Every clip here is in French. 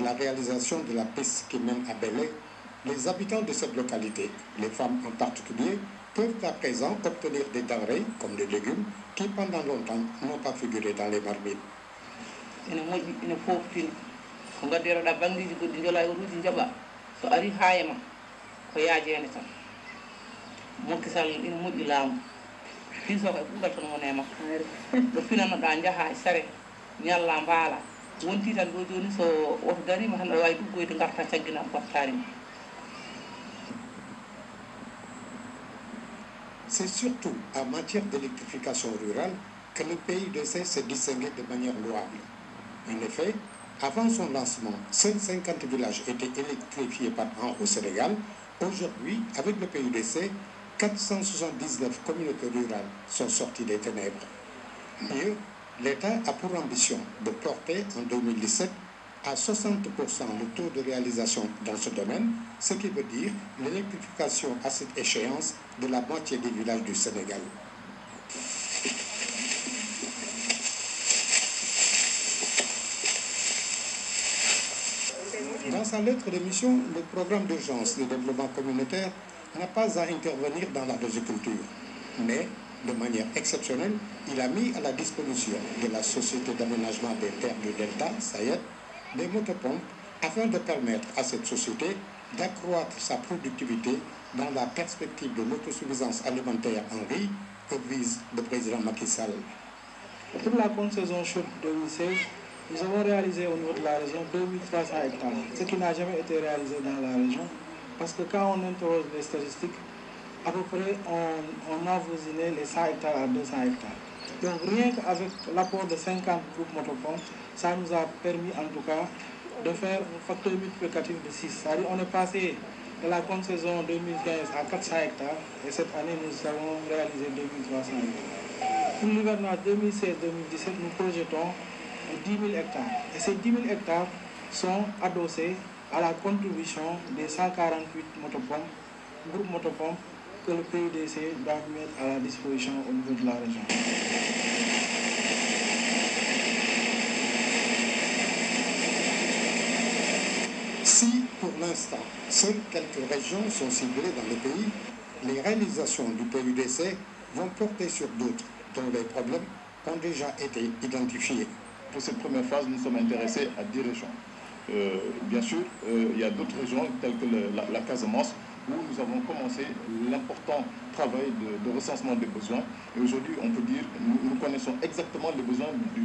la réalisation de la piste qui mène à Bélé, les habitants de cette localité, les femmes en particulier, peuvent à présent obtenir des denrées, comme des légumes, qui pendant longtemps n'ont pas figuré dans les marmites. C'est surtout en matière d'électrification rurale que le PUDC s'est distingué de manière louable. En effet, avant son lancement, seuls 50 villages étaient électrifiés par an au Sénégal. Aujourd'hui, avec le PUDC, 479 communautés rurales sont sorties des ténèbres. Mieux, l'État a pour ambition de porter en 2017 à 60% le taux de réalisation dans ce domaine, ce qui veut dire l'électrification à cette échéance de la moitié des villages du Sénégal. Dans sa lettre de mission, le programme d'urgence de développement communautaire n'a pas à intervenir dans la riziculture, mais de manière exceptionnelle, il a mis à la disposition de la Société d'aménagement des terres du Delta, SAED, des motopompes afin de permettre à cette société d'accroître sa productivité dans la perspective de l'autosuffisance alimentaire en riz que vise le président Macky Sall. Pour la contre-saison chaude 2016, nous avons réalisé au niveau de la région 2300 hectares, ce qui n'a jamais été réalisé dans la région, parce que quand on interroge les statistiques, à peu près on a voisiné les 100 hectares à 200 hectares. Donc rien qu'avec l'apport de 50 groupes motopompes, ça nous a permis en tout cas de faire un facteur multiplicatif de 6. C'est-à-dire on est passé de la contre-saison 2015 à 400 hectares et cette année nous avons réalisé 2300 hectares. Pour l'hivernage 2016-2017, nous projetons 10 000 hectares. Et ces 10 000 hectares sont adossés à la contribution des 148 motopompes, groupes motopompes que le PUDC doit mettre à la disposition au niveau de la région. Si, pour l'instant, seules quelques régions sont ciblées dans le pays, les réalisations du PUDC vont porter sur d'autres, dont les problèmes ont déjà été identifiés. Pour cette première phase, nous sommes intéressés à 10 régions. Bien sûr, il y a d'autres régions telles que la Casamance, où nous avons commencé l'important travail de recensement des besoins. Et aujourd'hui, on peut dire que nous connaissons exactement les besoins du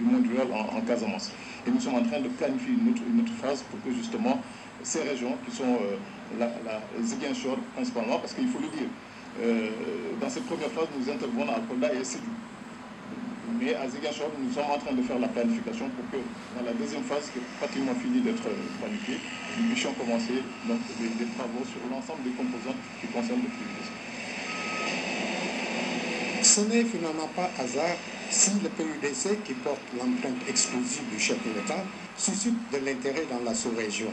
monde rural en Casamance. Et nous sommes en train de planifier une autre phase pour que justement ces régions, qui sont la Ziguinchor principalement, parce qu'il faut le dire, dans cette première phase, nous intervenons à Kolda et à Sédhiou. Mais à Ziguinchor, nous sommes en train de faire la planification pour que dans la deuxième phase, qui est pratiquement finie d'être planifiée, nous puissions commencer donc, des travaux sur l'ensemble des composantes qui concernent le PUDC. Ce n'est finalement pas hasard si le PUDC, qui porte l'empreinte exclusive du chef de l'État, suscite de l'intérêt dans la sous-région.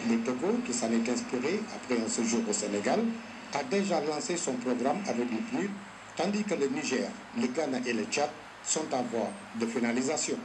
Le Togo, qui s'en est inspiré après un séjour au Sénégal, a déjà lancé son programme avec le PNUD, tandis que le Niger, le Ghana et le Tchad sont en voie de finalisation.